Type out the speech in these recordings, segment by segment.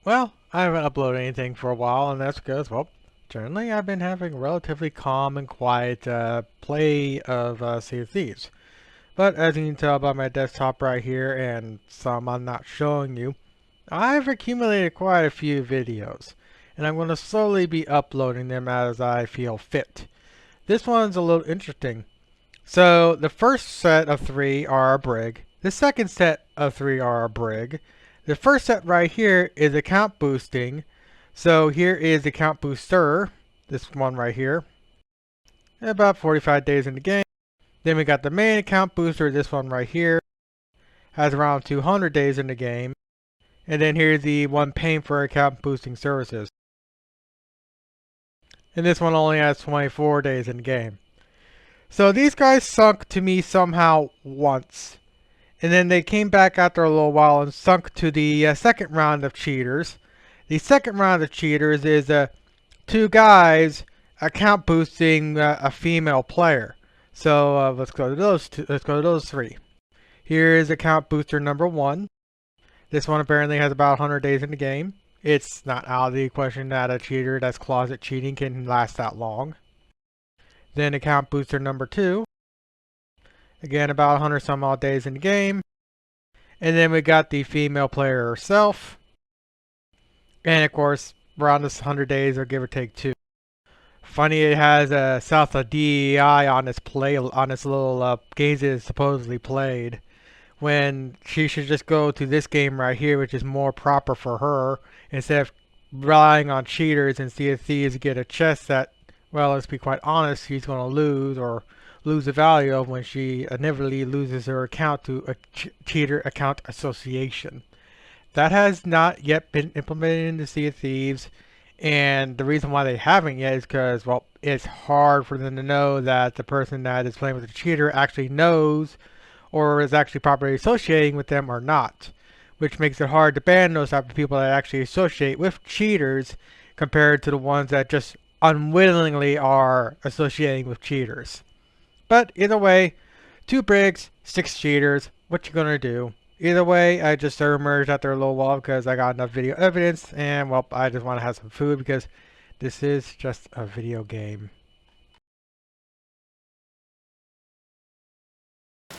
Well, I haven't uploaded anything for a while, and that's because, well, generally I've been having a relatively calm and quiet play of Sea of Thieves. But as you can tell by my desktop right here, and some I'm not showing you, I've accumulated quite a few videos, and I'm going to slowly be uploading them as I feel fit. This one's a little interesting. So the first set of three are a brig. The second set of three are a brig. The first set right here is account boosting. So here is the account booster, this one right here. About 45 days in the game. Then we got the main account booster, this one right here. Has around 200 days in the game. And then here's the one paying for account boosting services. And this one only has 24 days in the game. So these guys sunk to me somehow once. And then they came back after a little while and sunk to the second round of cheaters. The second round of cheaters is two guys account boosting a female player. So let's go to those two. Let's go to those three. Here is account booster number one. This one apparently has about 100 days in the game. It's not out of the question that a cheater that's closet cheating can last that long. Then account booster number two. Again, about 100 some odd days in the game. And then we got the female player herself. And of course, around this 100 days or give or take two. Funny, it has a south of DEI on its little games it is supposedly played. When she should just go to this game right here, which is more proper for her, instead of relying on cheaters and Sea of Thieves to get a chest that, well, let's be quite honest, she's going to lose or lose the value of when she inevitably loses her account to a cheater account association. That has not yet been implemented in the Sea of Thieves, and the reason why they haven't yet is because, well, it's hard for them to know that the person that is playing with the cheater actually knows or is actually properly associating with them or not, which makes it hard to ban those type of people that actually associate with cheaters compared to the ones that just unwittingly are associating with cheaters. But either way, 2 brigs, 6 cheaters, what you gonna do? Either way, I just emerged after a little while because I got enough video evidence, and well, I just want to have some food because this is just a video game.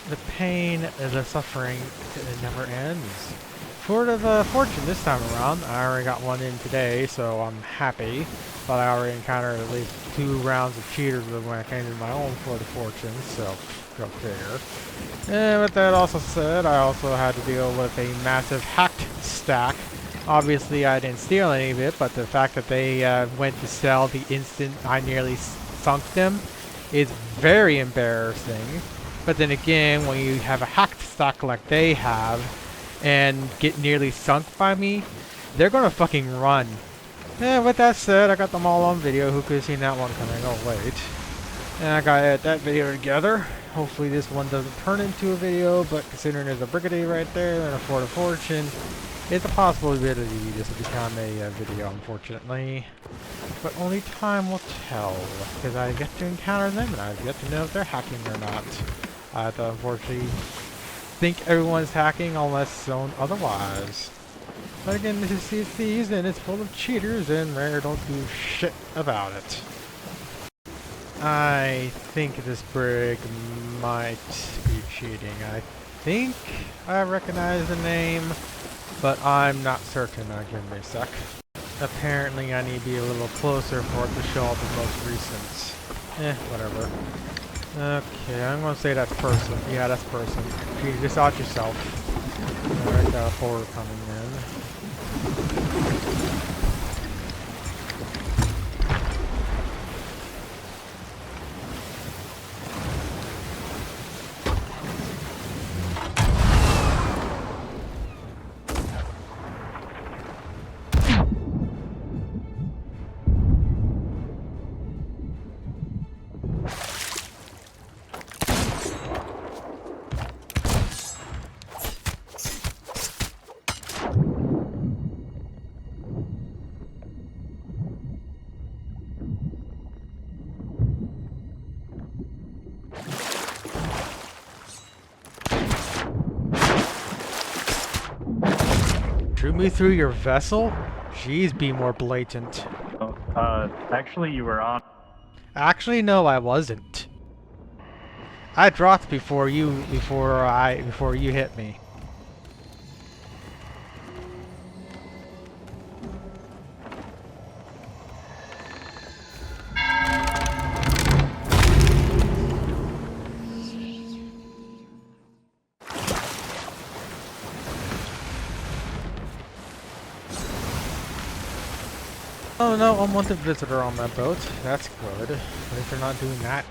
The pain and the suffering, it never ends. For the fortune this time around, I already got one in today, so I'm happy. But I already encountered at least 2 rounds of cheaters when I came to my own for the fortune, so go figure. And with that also said, I also had to deal with a massive hacked stack. Obviously I didn't steal any of it, but the fact that they went to sell the instant I nearly sunk them is very embarrassing. But then again, when you have a hacked stack like they have, and get nearly sunk by me, they're gonna fucking run. And with that said, I got them all on video. Who could have seen that one coming? Oh wait. And I gotta edit that video together. Hopefully this one doesn't turn into a video, but considering there's a brigade right there and a fort of fortune, it's a possibility this will become a video, unfortunately. But only time will tell, because I've yet to encounter them and I've yet to know if they're hacking or not. I have to unfortunately think everyone's hacking unless shown otherwise. But again, this is Sea of Thieves and it's full of cheaters and Rare don't do shit about it. I think this brig might be cheating. I think I recognize the name, but I'm not certain. Give me a sec. Apparently I need to be a little closer for it to show up the most recent. Whatever. Okay, I'm gonna say that's person. Yeah, that's person. You just out yourself. Alright, got a porter coming in. Shoot me through your vessel? Jeez, be more blatant. Oh, actually you were on. Actually, no, I wasn't. I dropped before you hit me. Oh no, unwanted visitor on that boat. That's good. At least they're not doing that.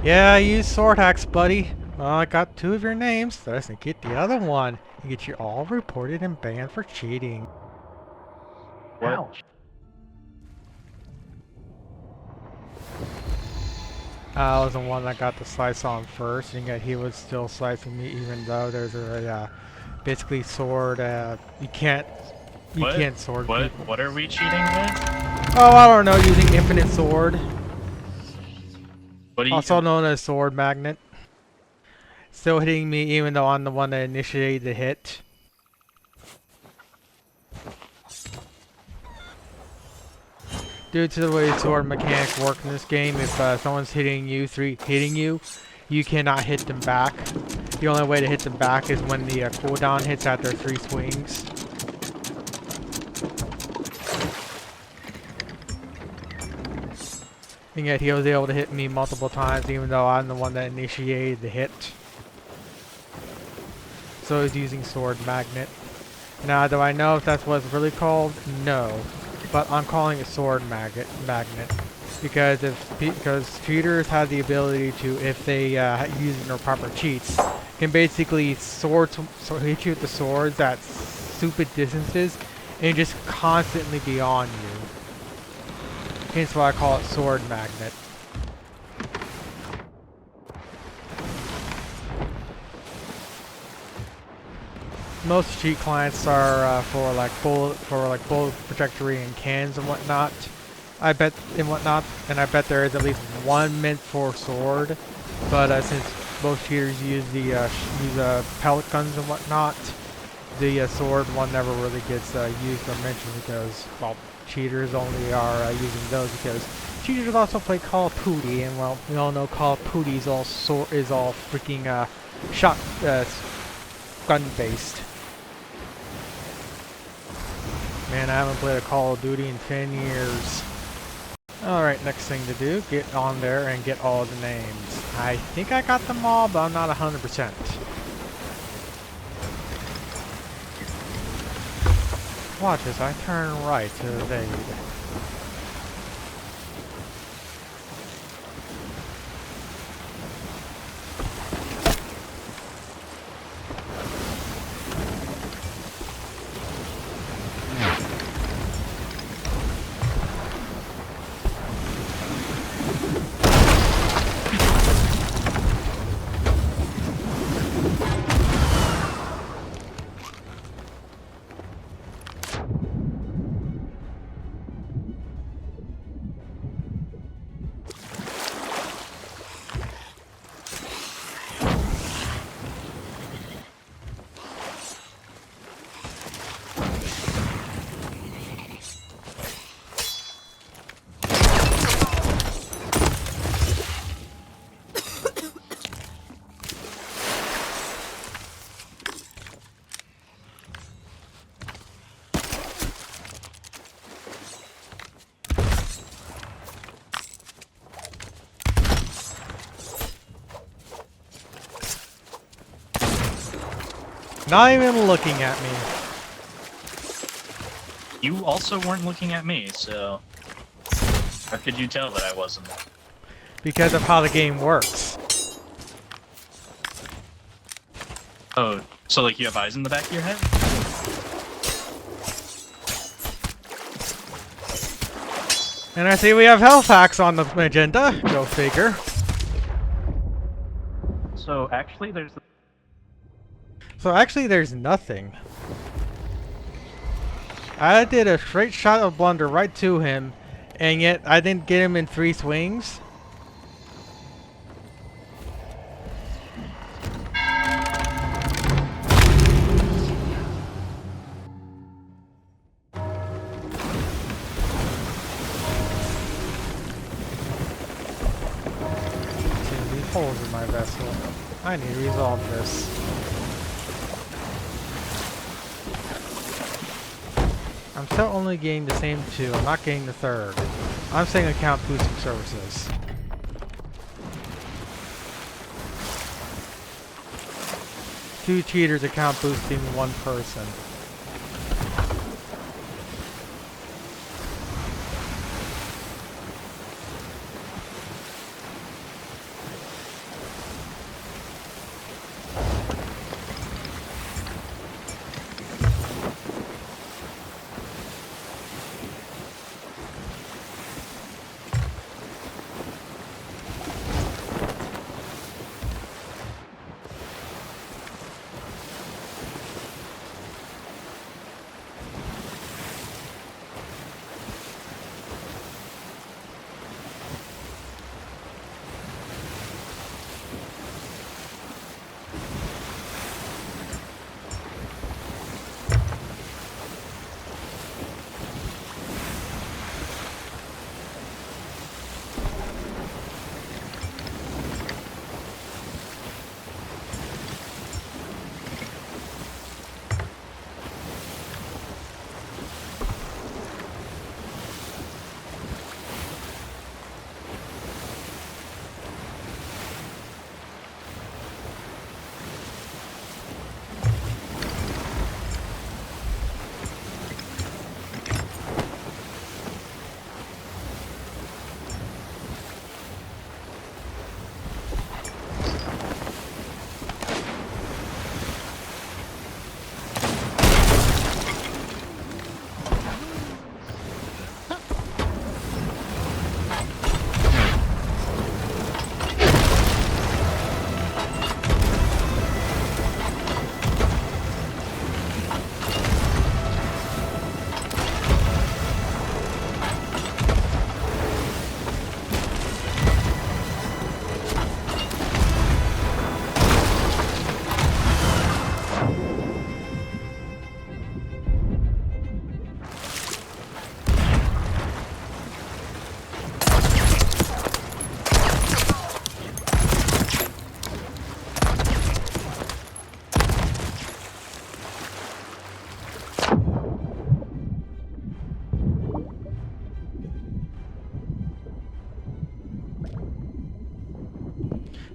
Yeah, use sword hacks, buddy. Well, I got 2 of your names. So let's get the other one. You get you all reported and banned for cheating. Ouch. I was the one that got the slice on first, and yet he was still slicing me, even though there's a basically sword. You can't sword people. What are we cheating with? Oh, I don't know. Using infinite sword, What do you? also known as sword magnet. Still hitting me, even though I'm the one that initiated the hit. Due to the way sword mechanics work in this game, if someone's hitting you, you cannot hit them back. The only way to hit them back is when the cooldown hits after 3 swings. And yet he was able to hit me multiple times, even though I'm the one that initiated the hit. So he's using sword magnet. Now, do I know if that's what it's really called? No. But I'm calling it sword magnet because cheaters have the ability to, if they use their proper cheats, can basically hit you with the swords at stupid distances and just constantly be on you. Hence why I call it sword magnet. Most cheat clients are for like bullet trajectory and cans and whatnot. I bet there is at least one meant for sword, but since most cheaters use the pellet guns and whatnot, the sword one never really gets used or mentioned because, well, cheaters only are using those because cheaters also play Call of Duty, and well, we all know Call of Duty is all freaking shot gun based. Man, I haven't played a Call of Duty in 10 years. Alright, next thing to do, get on there and get all the names. I think I got them all, but I'm not 100%. Watch as I turn right to evade. Not even looking at me. You also weren't looking at me, so how could you tell that I wasn't? Because of how the game works. Oh, so like you have eyes in the back of your head? And I see we have health hacks on the agenda. Go figure. So actually there's So actually there's nothing. I did a straight shot of blunder right to him, and yet I didn't get him in 3 swings. See these holes in my vessel. I need to resolve this. I'm still only getting the same 2. I'm not getting the 3rd. I'm saying account boosting services. Two cheaters account boosting 1 person.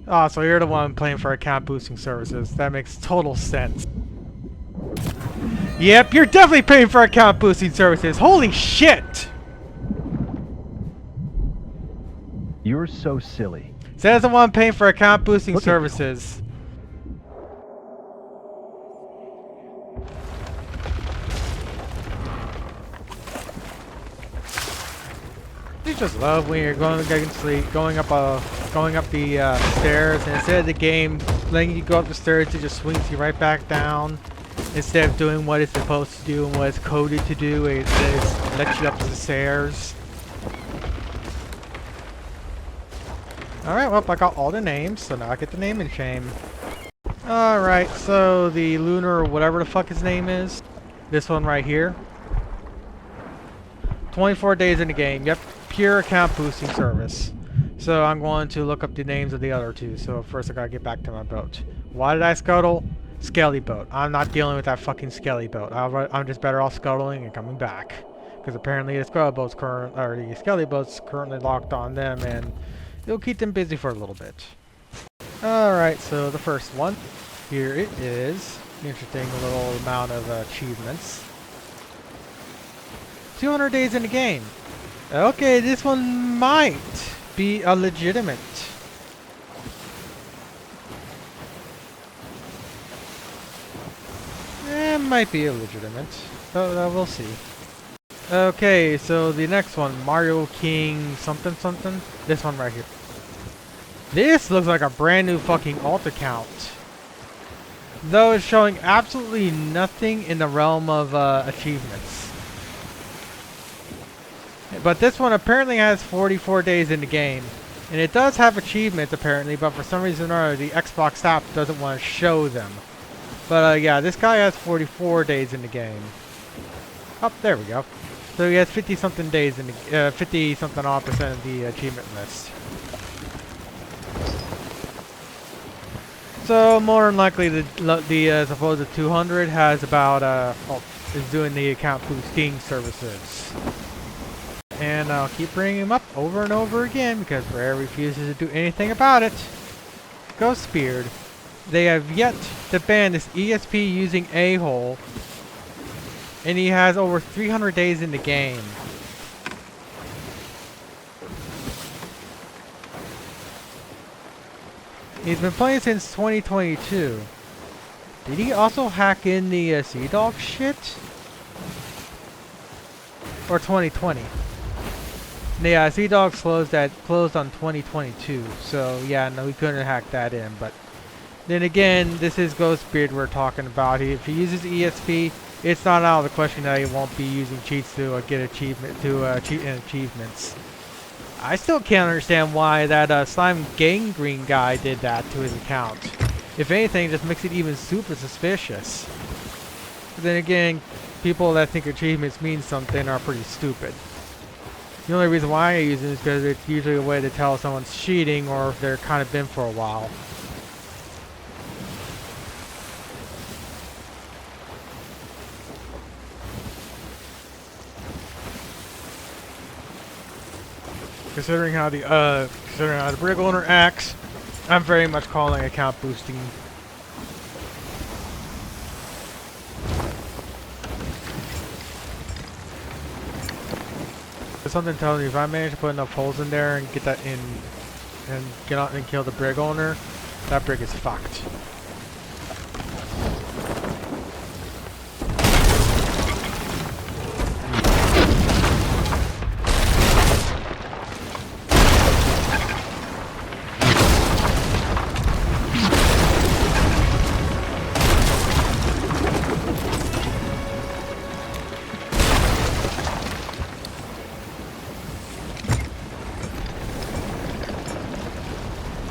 Oh, so you're the one playing for account boosting services. That makes total sense. Yep, you're definitely paying for account boosting services. Holy shit! You're so silly. Says the one paying for account boosting Look at you. services. You just love when you're getting sleep, going up the stairs, and instead of the game letting you go up the stairs, it just swings you right back down. Instead of doing what it's supposed to do and what it's coded to do, it just lets you up the stairs. Alright, well, I got all the names, so now I get the name and shame. Alright, so the lunar, whatever the fuck his name is, this one right here. 24 days in the game, yep, pure account boosting service. So I'm going to look up the names of the other two, so first I gotta get back to my boat. Why did I scuttle? Skelly boat. I'm not dealing with that fucking skelly boat. I'm just better off scuttling and coming back. Because apparently the skelly boat's currently locked on them, and it'll keep them busy for a little bit. Alright, so the first one. Here it is. Interesting little amount of achievements. 200 days in the game. Okay, this one might be a legitimate. It might be illegitimate. We'll see. Okay, so the next one, Mario King something something. This one right here. This looks like a brand new fucking alt account. Though it's showing absolutely nothing in the realm of achievements. But this one apparently has 44 days in the game. And it does have achievements apparently, but for some reason or other the Xbox app doesn't want to show them. But yeah, this guy has 44 days in the game. Oh, there we go. So he has 50 something days in the 50 something odd percent of the achievement list. So more than likely the supposed 200 has about is doing the account boosting services. And I'll keep bringing him up over and over again because Rare refuses to do anything about it. Ghostbeard. They have yet to ban this ESP using a-hole, and he has over 300 days in the game. He's been playing since 2022. Did he also hack in the Sea Dog shit? Or 2020? Yeah, Sea Dog closed on 2022, so yeah, no, he couldn't hack that in, but then again, this is Ghostbeard we're talking about. If he uses ESP, it's not out of the question that he won't be using cheats to get achievements. I still can't understand why that Slime Gangrene guy did that to his account. If anything, it just makes it even super suspicious. But then again, people that think achievements mean something are pretty stupid. The only reason why I use it is because it's usually a way to tell if someone's cheating or if they're kind of been for a while. Considering how the Brig owner acts, I'm very much calling account boosting. Something tells me if I manage to put enough holes in there and get that in, and get out and kill the Brig owner, that Brig is fucked.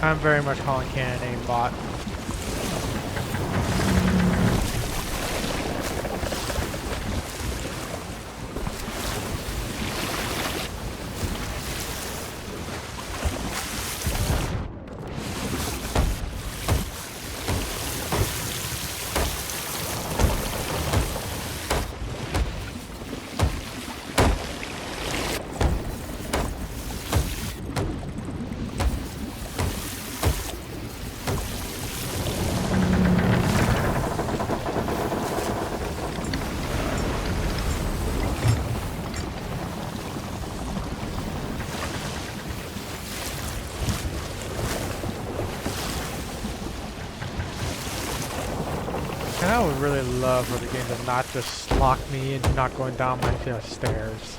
I'm very much calling cannon aimbot. I would really love for the game to not just lock me into not going down my stairs.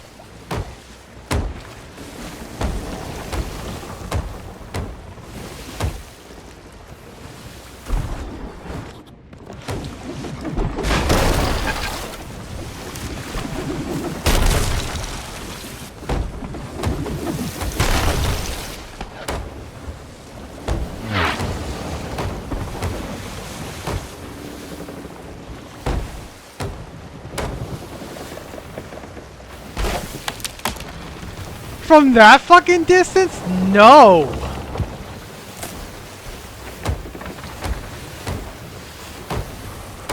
From that fucking distance? No!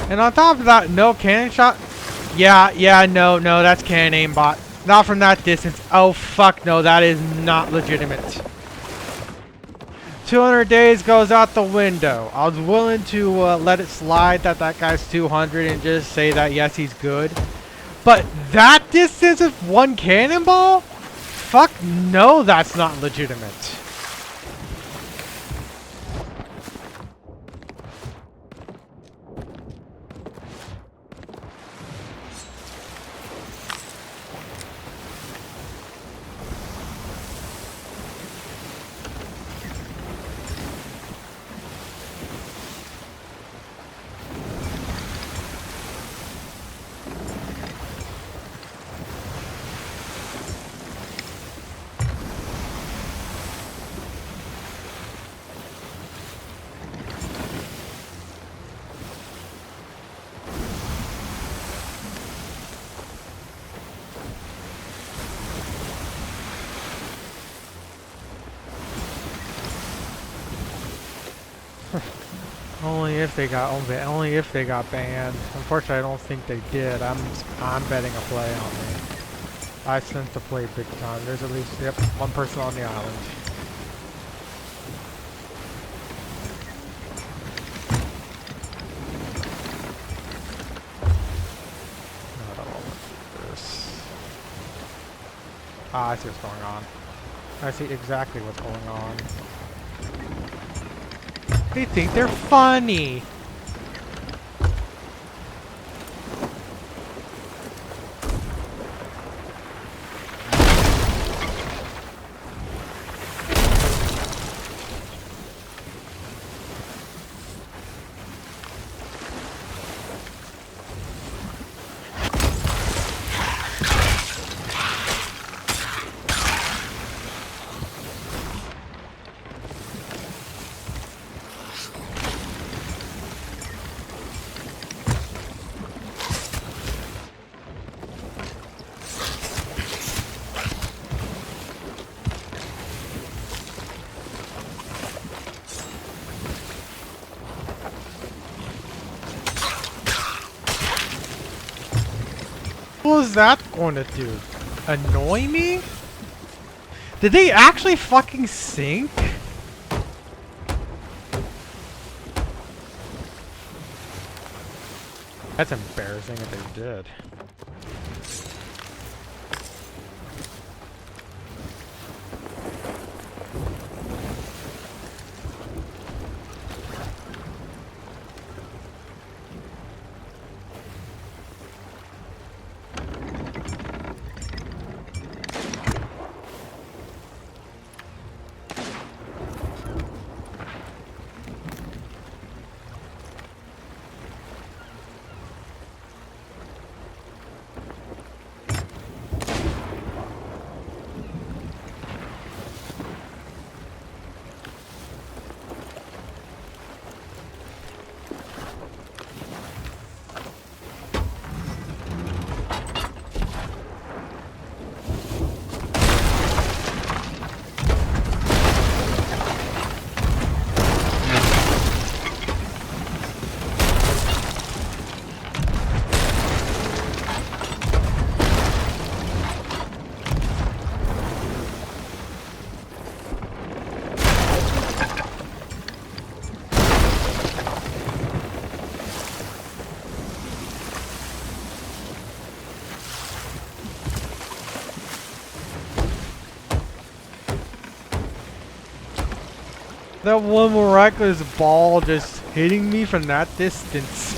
And on top of that, no cannon shot? Yeah, no, that's cannon aimbot. Not from that distance. Oh fuck no, that is not legitimate. 200 days goes out the window. I was willing to let it slide that guy's 200 and just say that yes, he's good. But that distance of one cannonball? Fuck no, that's not legitimate. Only if they got banned. Unfortunately, I don't think they did. I'm betting a play on me. I sense the play big time. There's at least one person on the island. I don't know what this. Ah, I see what's going on. I see exactly what's going on. They think they're funny. What was that going to do? Annoy me? Did they actually fucking sink? That's embarrassing if they did. That one miraculous ball just hitting me from that distance.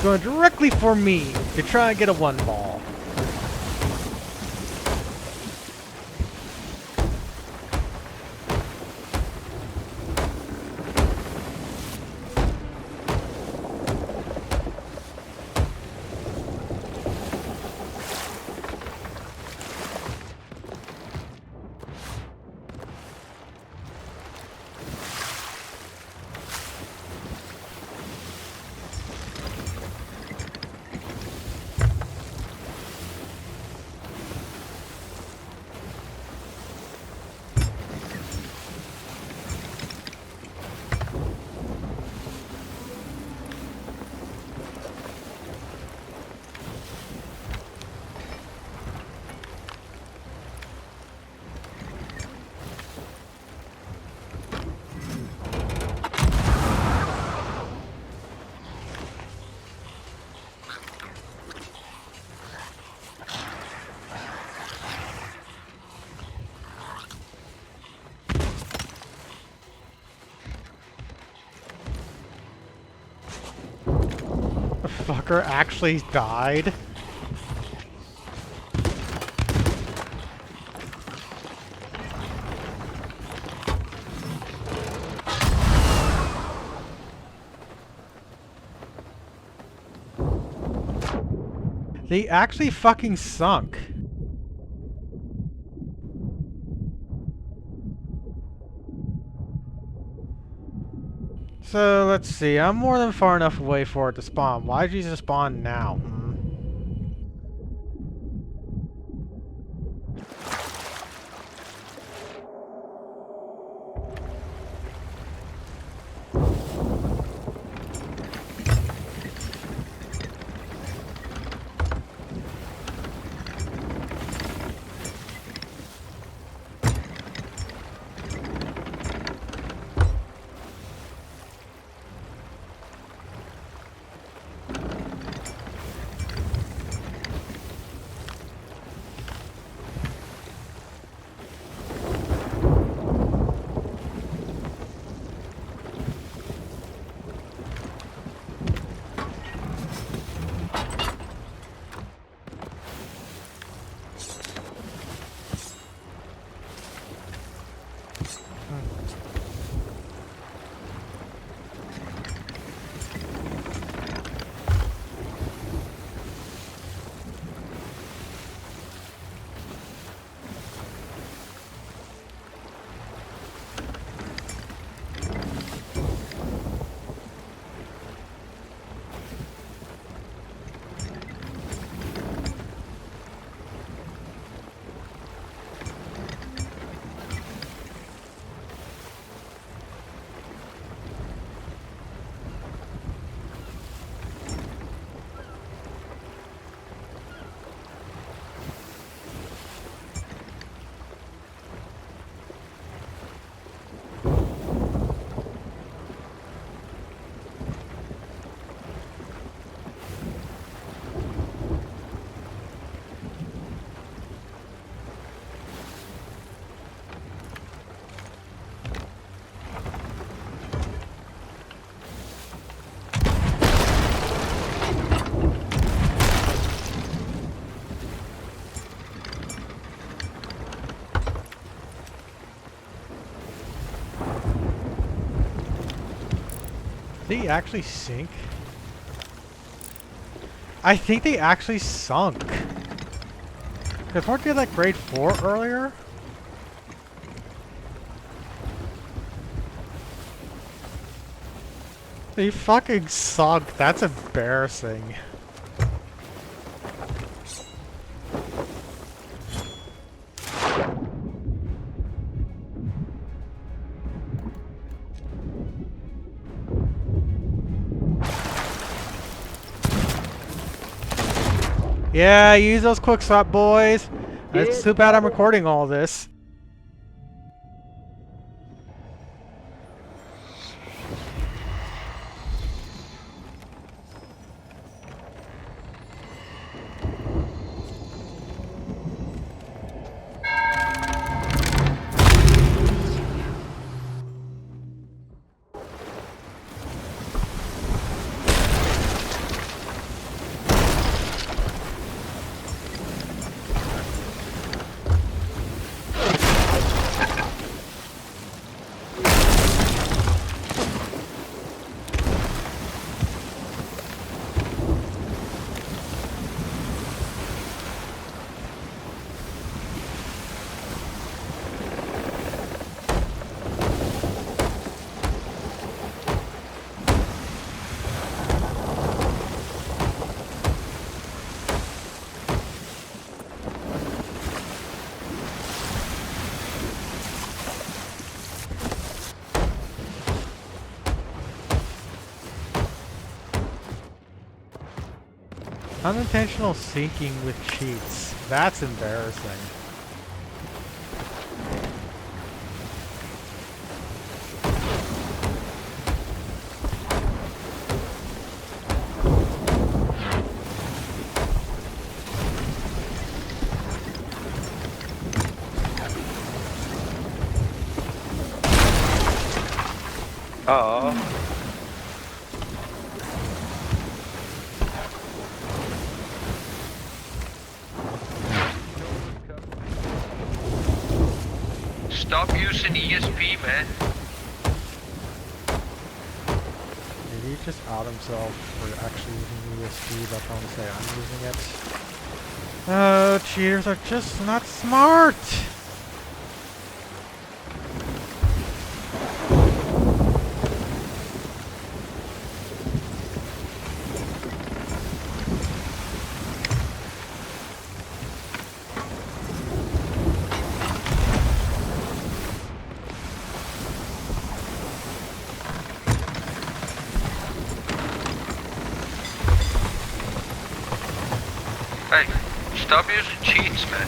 going directly for me to try and get a 1 ball. The fucker actually died? They actually fucking sunk. So, let's see. I'm more than far enough away for it to spawn. Why did you just spawn now? Did they actually sink? I think they actually sunk. Because weren't they like grade 4 earlier? They fucking sunk. That's embarrassing. Yeah, use those quick swap, boys. It's too bad I'm recording all this. Unintentional sinking with cheats. That's embarrassing. Oh. Stop using ESP, man. Did he just out himself for actually using USP, but I'm say I'm using it? Oh, cheaters are just not smart! Hey, stop using cheats, man.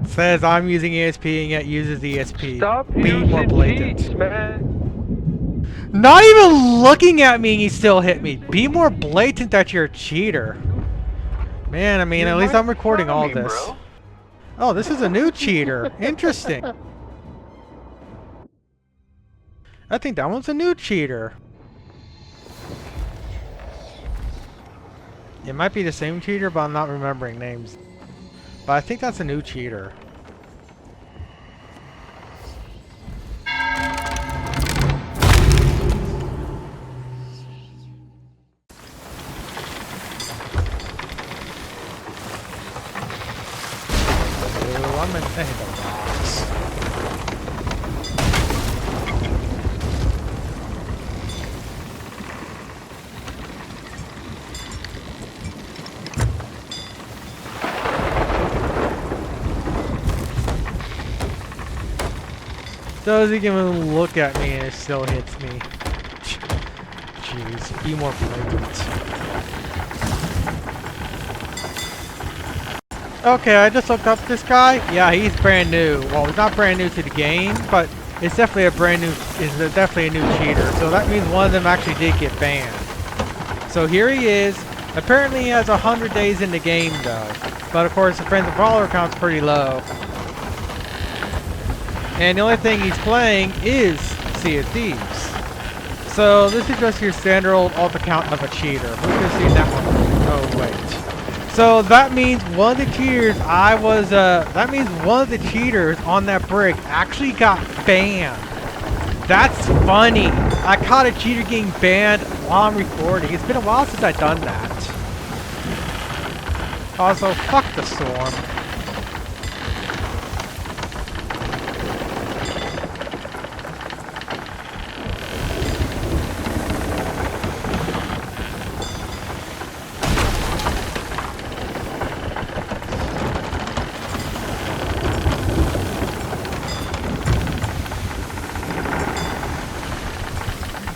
Says I'm using ESP and yet uses ESP. Stop Be more using blatant. cheats, man. Not even looking at me and he still hit me. Be more blatant that you're a cheater. Man, I mean, at least I'm recording all this. Bro. Oh, this is a new cheater. Interesting. I think that one's a new cheater. It might be the same cheater, but I'm not remembering names. But I think that's a new cheater. Ooh, I'm in the box. Doesn't even look at me and it still hits me. Jeez, be more blatant. Okay, I just looked up this guy. Yeah, he's brand new. Well, he's not brand new to the game, but it's definitely definitely a new cheater. So that means one of them actually did get banned. So here he is. Apparently he has 100 days in the game though. But of course the friends and follower count's pretty low. And the only thing he's playing is Sea of Thieves. So this is just your standard old alt account of a cheater. Who could have seen that one? Oh wait. So that means one of the cheaters that means one of the cheaters on that brig actually got banned. That's funny. I caught a cheater getting banned while I'm recording. It's been a while since I've done that. Also, fuck the storm.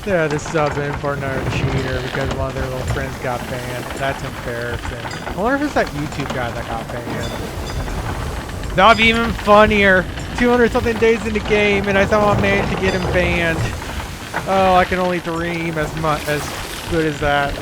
Yeah, this sub in for another cheater because one of their little friends got banned. That's embarrassing. I wonder if it's that YouTube guy that got banned. That would be even funnier. 200 something days in the game and I somehow managed to get him banned. Oh, I can only dream as good as that.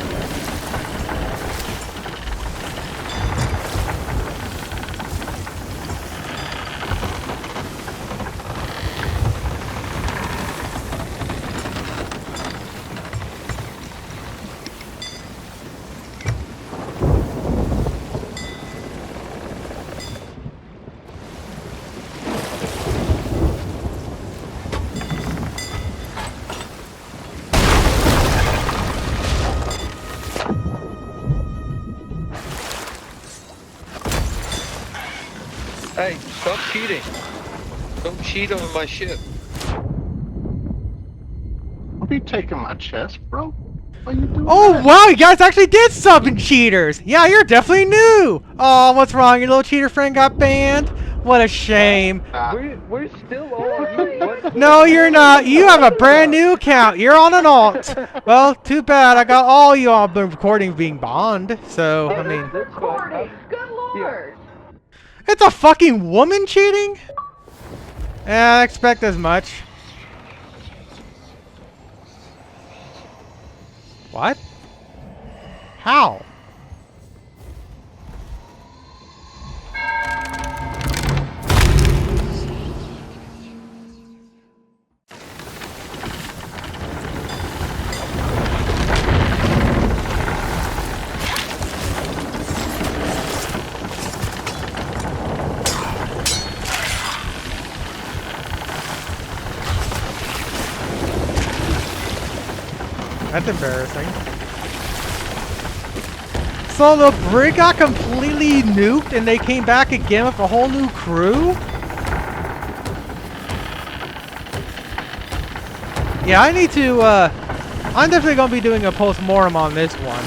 Hey, stop cheating. Don't cheat on my ship. I'll be taking my chest, bro. Why you doing Oh that? wow, you guys actually did sub in cheaters. Yeah, you're definitely new. Oh, what's wrong? Your little cheater friend got banned? What a shame. We're still on. What? No, you're not. You have a brand new account. You're on an alt. Well, too bad. I got all you on the recording being banned. So, I mean, Recording. Good lord. it's a fucking woman cheating? Yeah, I expect as much. What? How? That's embarrassing. So the brig got completely nuked and they came back again with a whole new crew? Yeah, I need to, I'm definitely gonna be doing a post-mortem on this one.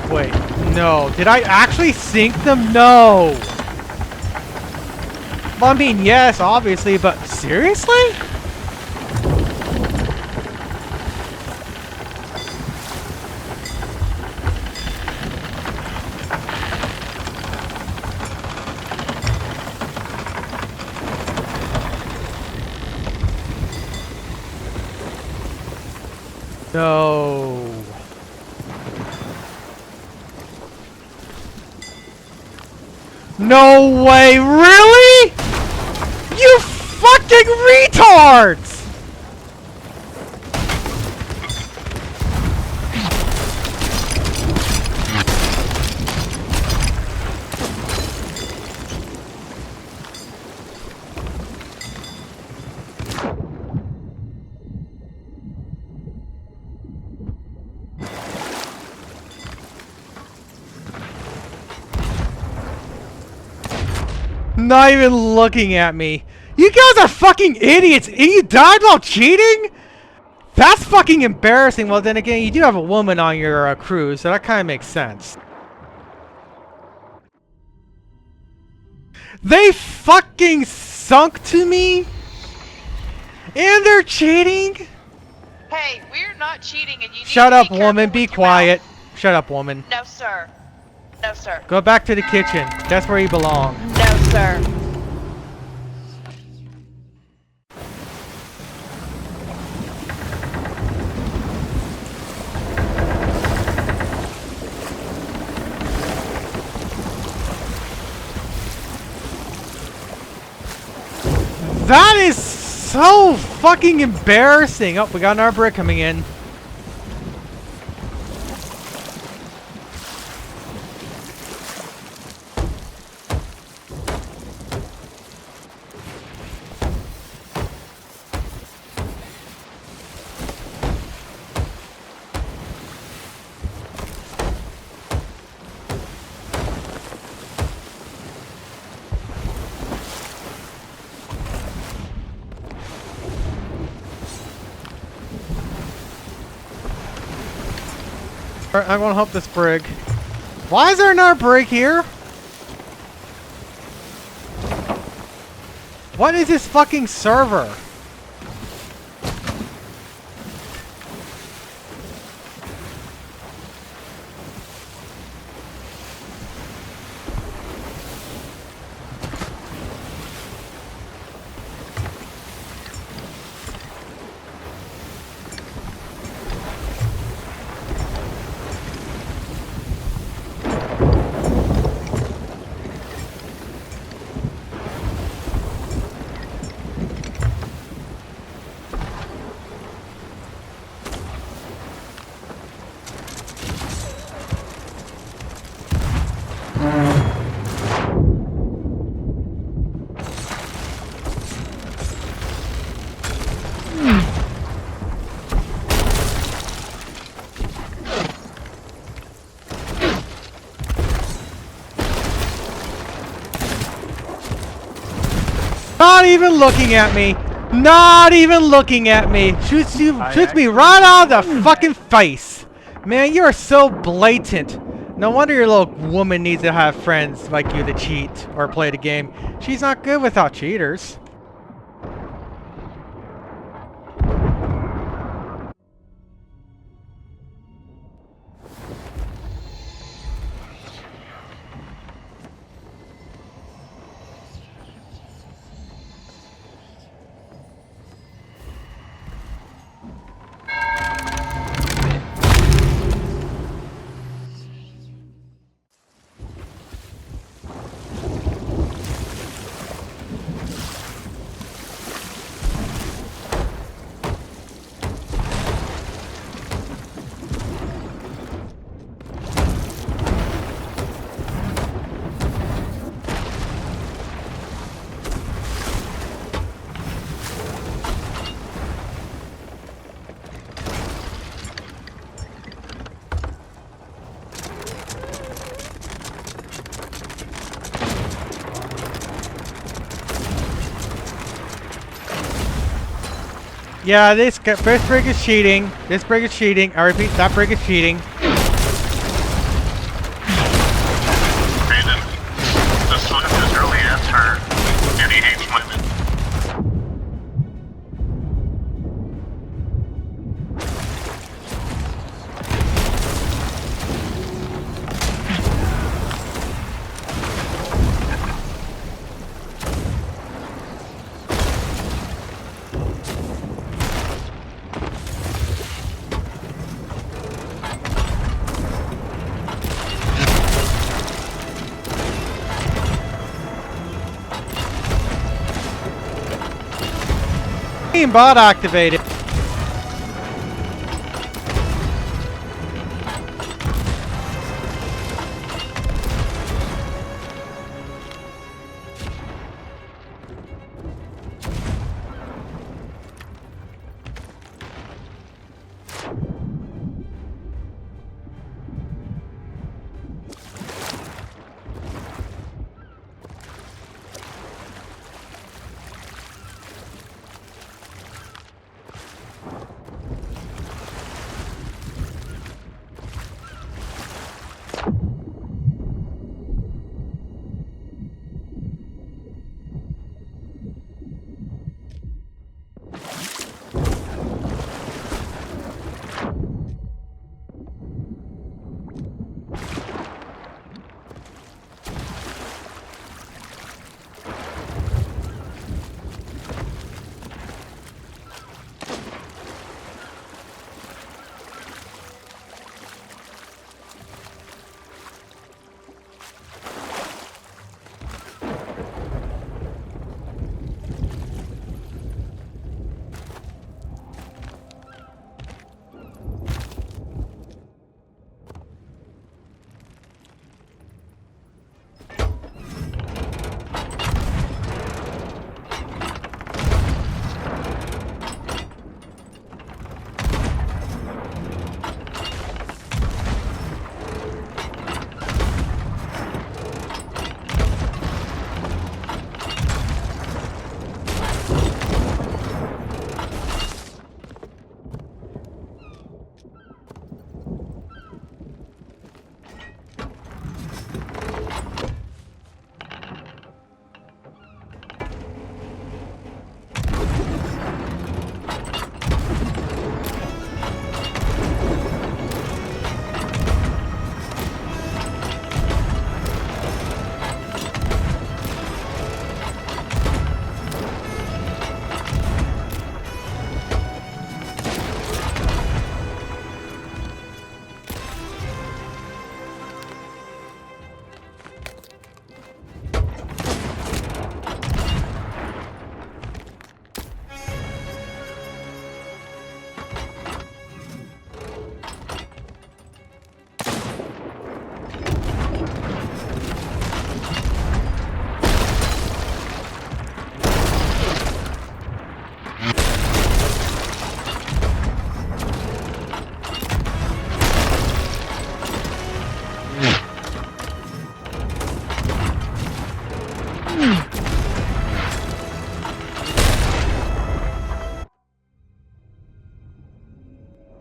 Wait, no. Did I actually sink them? No! Well, I mean, yes, obviously, but seriously? No. No way, really? You fucking retards! Not even looking at me. You guys are fucking idiots! And you died while cheating? That's fucking embarrassing. Well, then again, you do have a woman on your crew, so that kind of makes sense. They fucking sunk to me? And they're cheating? Hey, we're not cheating and you need Shut to up, be careful woman. with Be your quiet. Shut up, woman. mouth. No, sir. No, sir. Go back to the kitchen. That's where you belong. No, sir. That is so fucking embarrassing. Oh, we got another brick coming in. Alright, I'm gonna help this brig. Why is there another brig here? What is this fucking server? Not even looking at me. Not even looking at me. Shoots me right out of the fucking face. Man, you are so blatant. No wonder your little woman needs to have friends like you to cheat or play the game. She's not good without cheaters. Yeah, this brig is cheating. This brig is cheating. I repeat, that brig is cheating. Brandon, the Swift is really answer, and he hates women. Bot activated.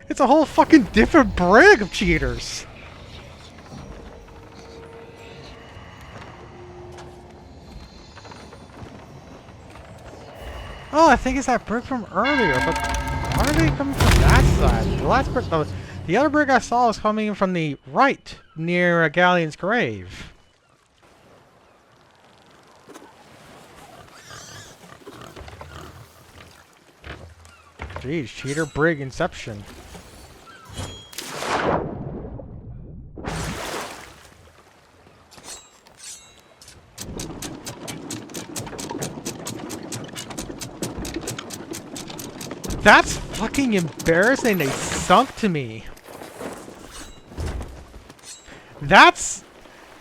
It's a whole fucking different brig of cheaters. Oh, I think it's that brig from earlier, but why are they coming from that side? The last brig, the other brig I saw was coming from the right, near Galleon's grave. Jeez, cheater brig inception. That's fucking embarrassing. They sunk to me. That's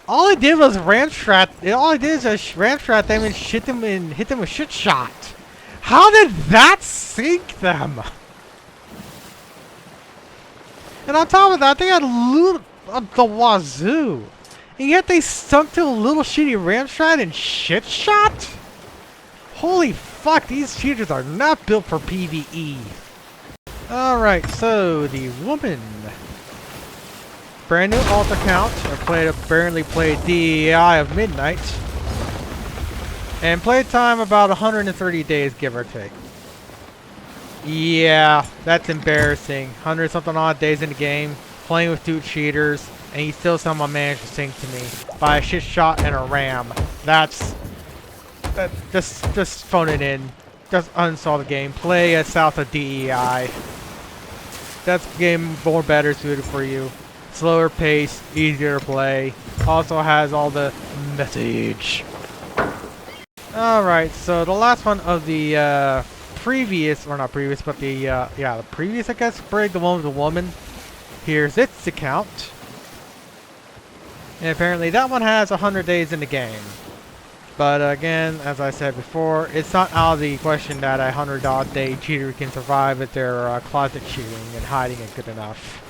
all I did was ramstrat. All I did is just ramstrat them and hit them with shit shot. How did that sink them? And on top of that, they had loot up the wazoo. And yet they sunk to a little shitty ramstrat and shit shot? Holy fuck, these cheaters are not built for PvE. Alright, so the woman. Brand new alt account. Apparently played DEI of Midnight. And playtime about 130 days, give or take. Yeah, that's embarrassing. 100 something odd days in the game, playing with two cheaters, and he still somehow managed to sink to me by a shit shot and a ram. That's just phone it in. Just uninstall the game. Play as south of DEI. That's the game more better suited for you. Slower pace, easier to play. Also has all the message. Alright, so the last one of the previous, or not previous, but the the previous, I guess, brig, the one with the woman. Here's its account. And apparently that one has 100 days in the game. But again, as I said before, it's not out of the question that a 100-odd day cheater can survive if they're closet cheating and hiding it good enough.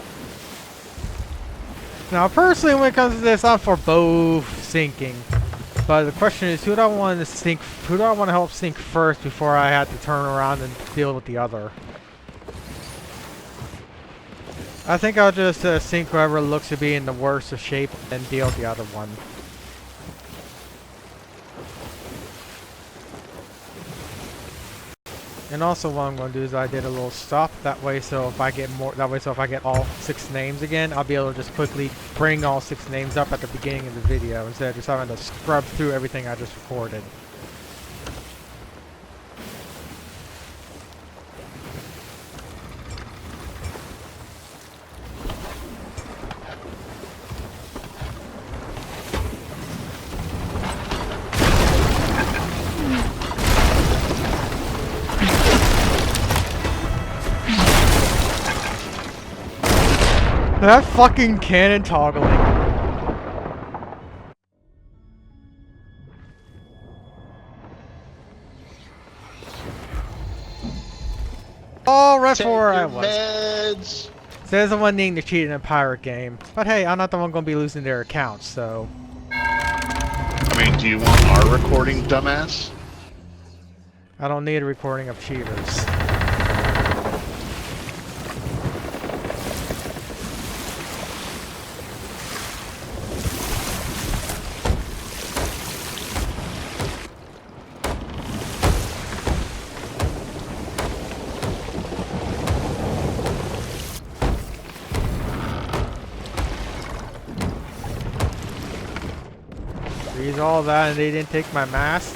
Now, personally, when it comes to this, I'm for both sinking. But the question is, who do I want to sink? Who do I want to help sink first before I have to turn around and deal with the other? I think I'll just sink whoever looks to be in the worst of shape and deal with the other one. And also what I'm going to do is I did a little stop that way, so if I get all 6 names again, I'll be able to just quickly bring all 6 names up at the beginning of the video instead of just having to scrub through everything I just recorded. That fucking cannon toggling. Oh, right for where I was. Meds. Says the one needing to cheat in a pirate game. But hey, I'm not the one going to be losing their accounts, so. I mean, do you want our recording, dumbass? I don't need a recording of cheaters. Freeze all that and they didn't take my mast.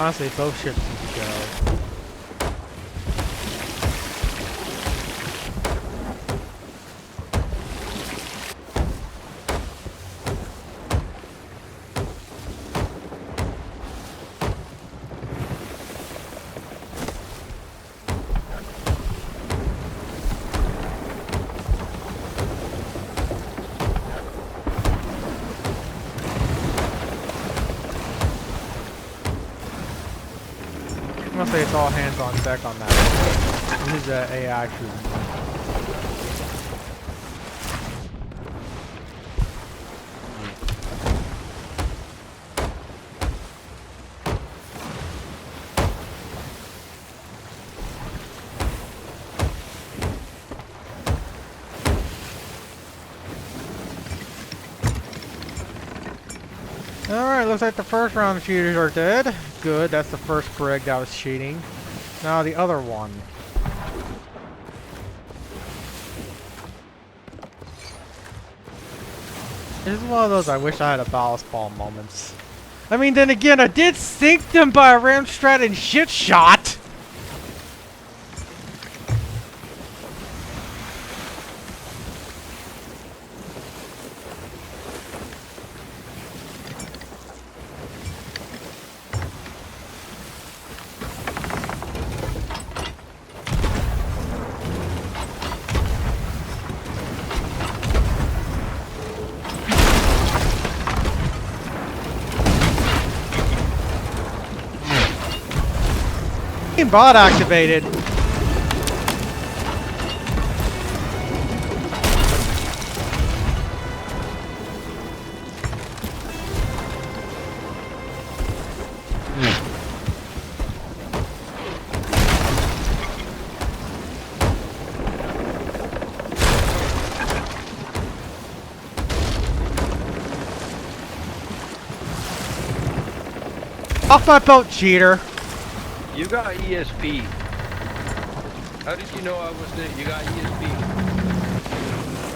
Honestly, both ships need to go. gonna say it's all hands on deck on that. This is AI shooting. Alright, looks like the first round of cheaters are dead. Good, that's the first Brig that was cheating. Now the other one. This is one of those I wish I had a ballast ball moments. I mean, then again, I did sink them by a ram strat and shit shot! Bot activated. Off my boat, cheater. You got ESP. How did you know I was there? You got ESP.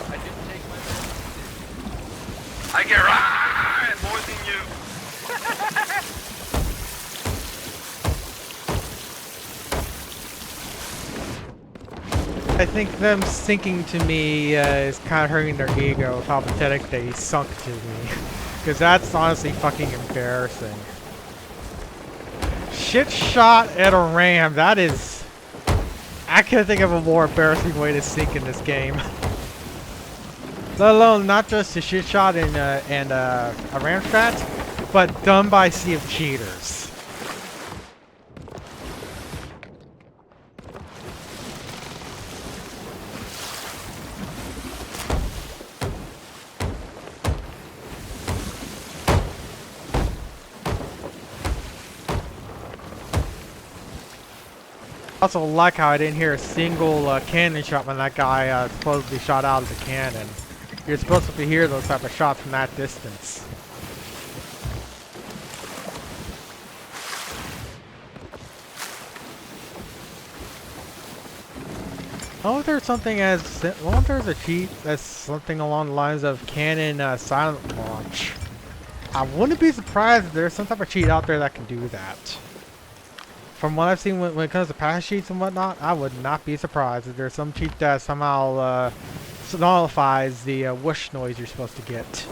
I didn't take my medicine. I get right more than you. I think them sinking to me is kind of hurting their ego of how pathetic they sunk to me. Because that's honestly fucking embarrassing. Shit shot at a ram, that is... I can't think of a more embarrassing way to sink in this game. Let alone not just a shit shot and a ram strat, but done by a sea of cheaters. Also like how I didn't hear a single cannon shot when that guy supposedly shot out of the cannon. You're supposed to hear those type of shots from that distance. I wonder if there's something as... I wonder if there's a cheat that's something along the lines of cannon silent launch. I wouldn't be surprised if there's some type of cheat out there that can do that. From what I've seen when it comes to pass sheets and whatnot, I would not be surprised if there's some cheat that somehow nullifies the whoosh noise you're supposed to get.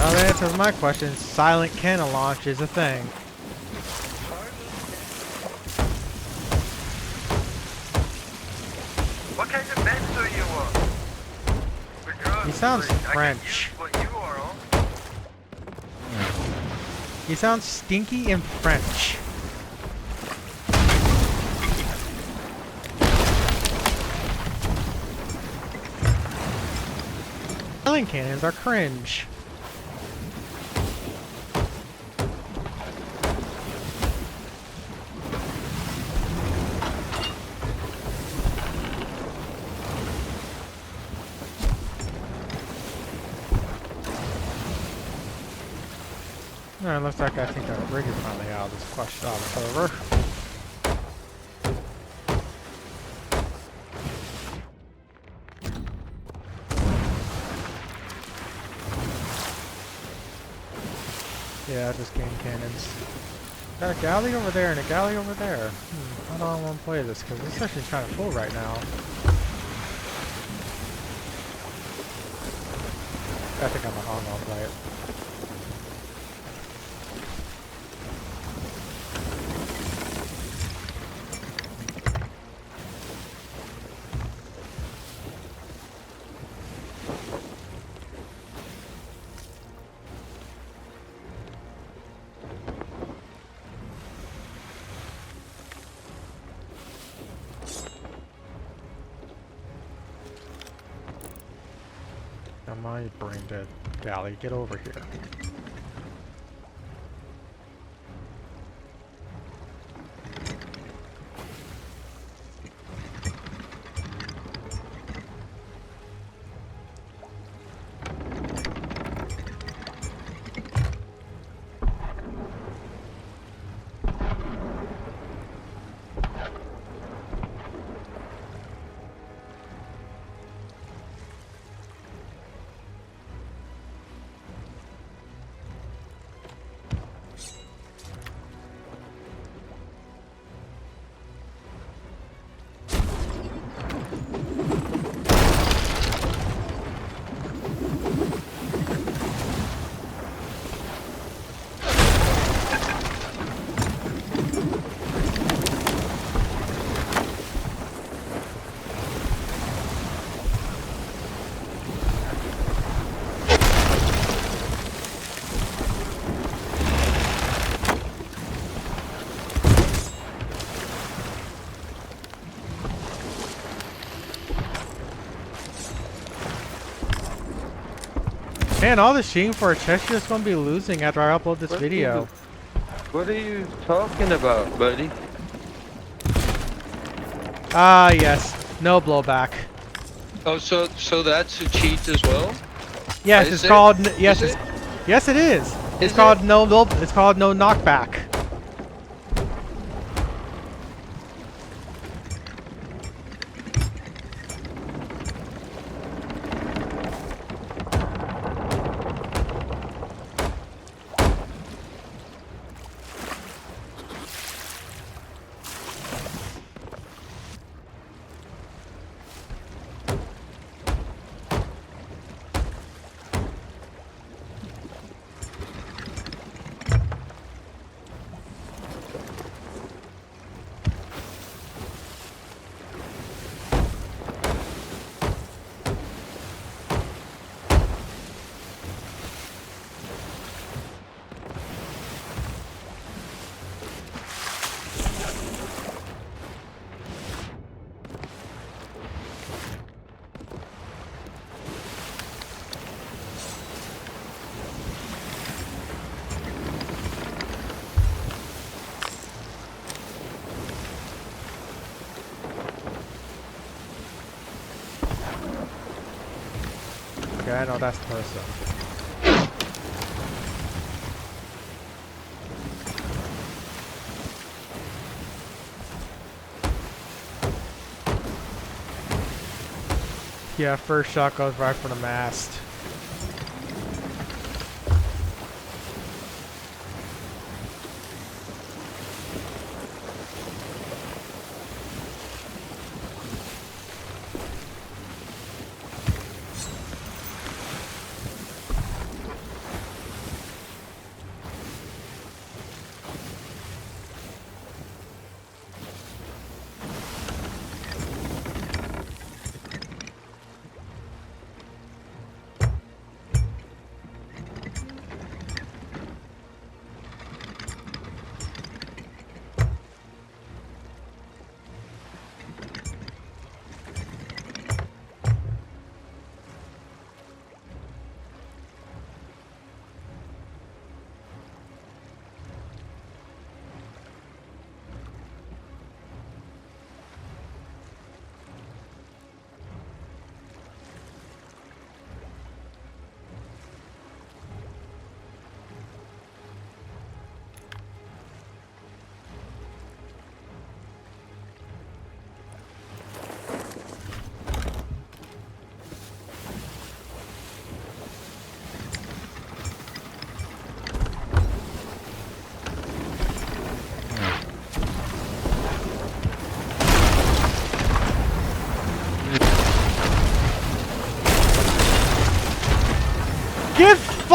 Well, that answers my question. Silent cannon launch is a thing. What kind of bench are you on? Because, He sounds like, French. I can use what you are on. He sounds stinky and French. Silent cannons are cringe. Alright, looks like I think that Brig is finally out of this question on the server. Yeah, just game cannons. Got a galley over there and a galley over there. How do I want to play this? Because this section's kind of full right now. I think I'm a hung on play it. Now my brain dead galley, get over here. Man, all the sheen for a chest just gonna be losing after I upload this video. What are you talking about, buddy? Ah, yes. No blowback. Oh, so that's a cheat as well? Yes, Is it's it? called. Yes, Is it's. it? Yes, it is. It's Is called it? no. It's called no knockback. Okay, I know that's the person. Yeah, first shot goes right for the mast.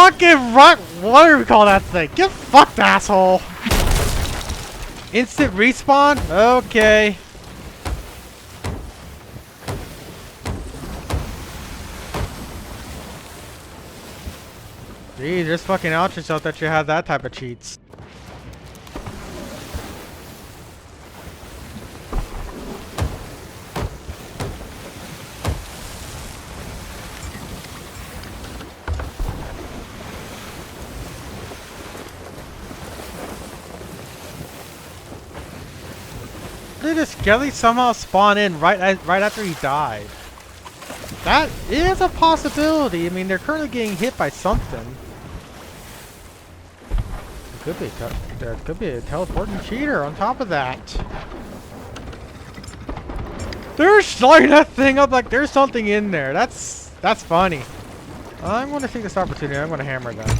fucking rock. What do we call that thing? Get fucked, asshole. Instant respawn? Okay. Gee, just fucking out yourself that you have that type of cheats. Did this skelly somehow spawn in right after he died? That is a possibility. I mean, they're currently getting hit by something. There could be a teleporting cheater on top of that. They're sliding that thing up like there's something in there. That's funny. I'm going to take this opportunity. I'm going to hammer them.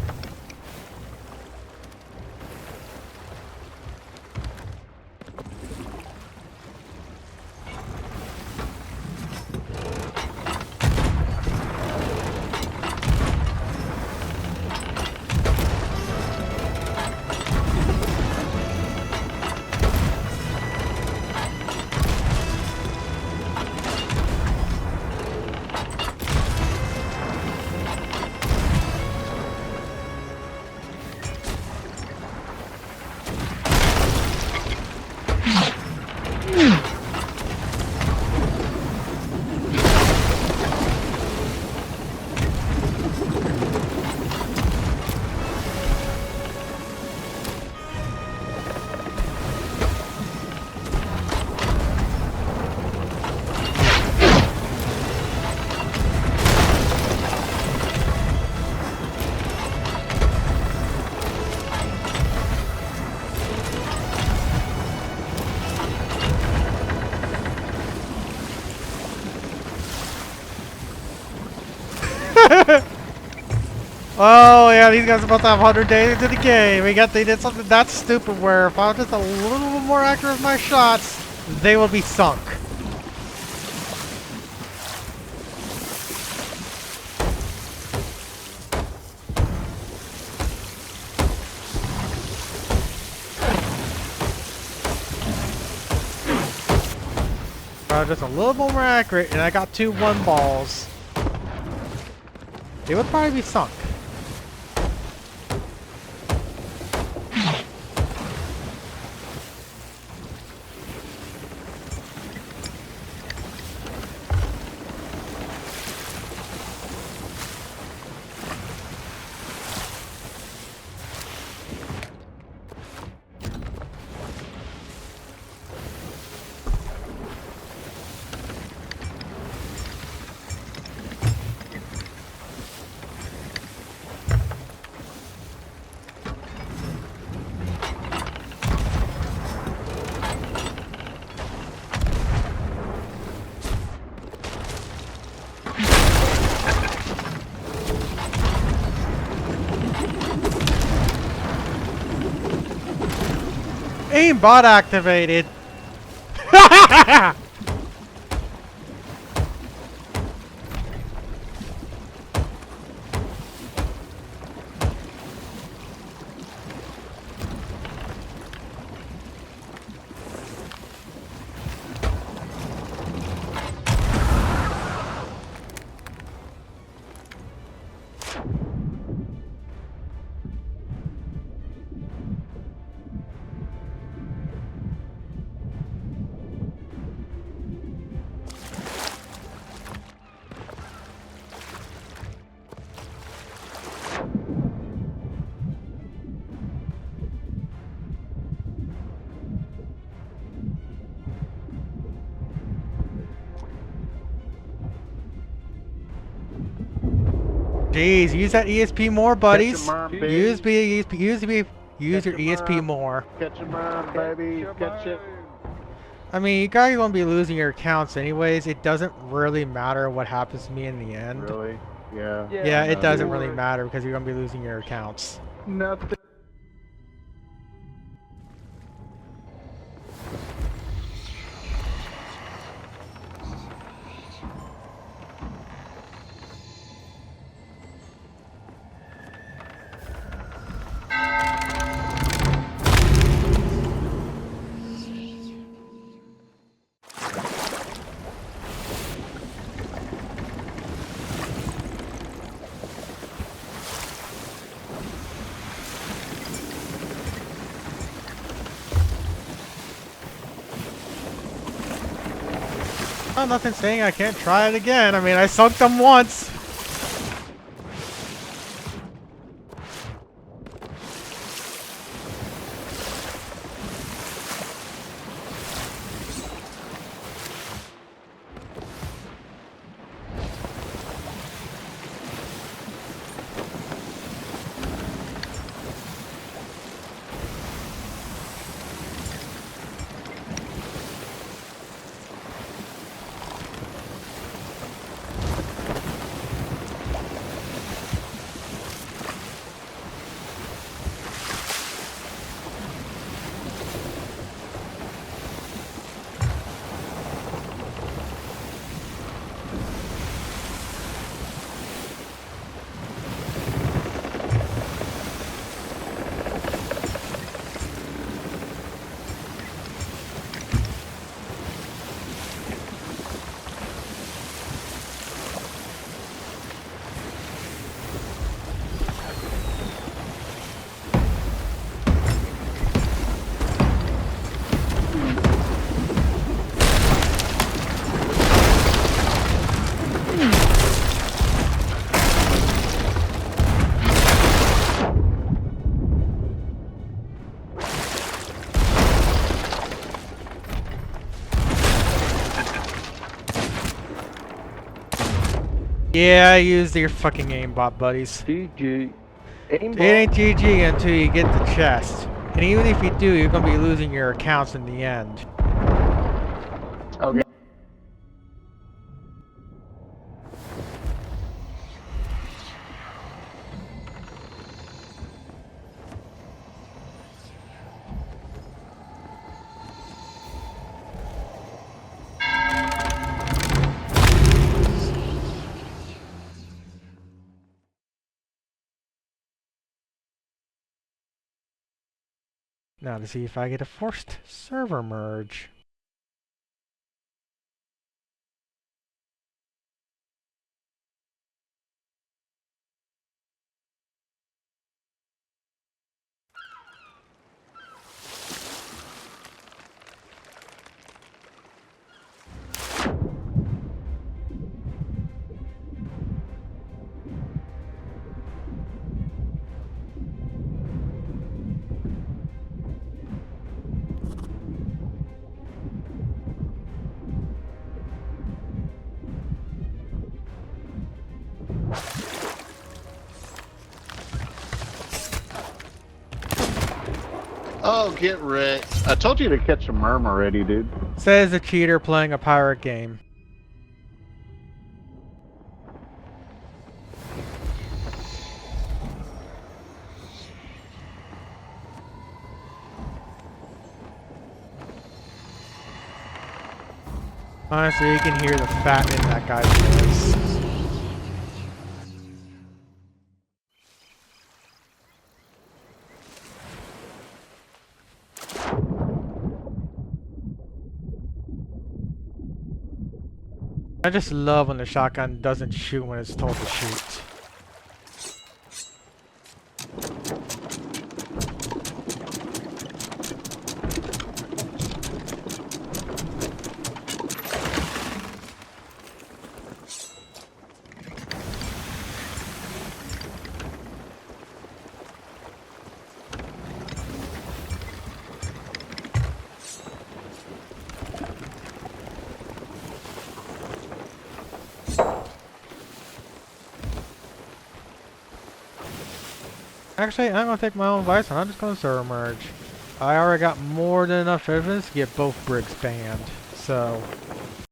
Oh yeah, these guys are about to have 100 days into the game. They did something that stupid where if I was just a little bit more accurate with my shots, they will be sunk. If I was just a little more accurate and I got 2 1-balls, they would probably be sunk. Aimbot activated. Jeez, use that ESP more, buddies. Use your ESP more. Catch him on, baby. Catch it. I mean, you guys won't be losing your accounts anyways. It doesn't really matter what happens to me in the end. Really? Yeah. Yeah, it doesn't really matter because you're gonna be losing your accounts. Nothing. Oh, nothing saying I can't try it again. I mean, I sunk them once. Yeah, I used your fucking aimbot, buddies. GG. It ain't GG until you get the chest. And even if you do, you're gonna be losing your accounts in the end. Okay. Now to see if I get a forced server merge. Oh, get wrecked. I told you to catch a worm already, dude. Says a cheater playing a pirate game. Honestly, you can hear the fat in that guy's voice. I just love when the shotgun doesn't shoot when it's told to shoot. Actually, I'm gonna take my own advice and I'm just gonna server merge. I already got more than enough evidence to get both Brigs banned, so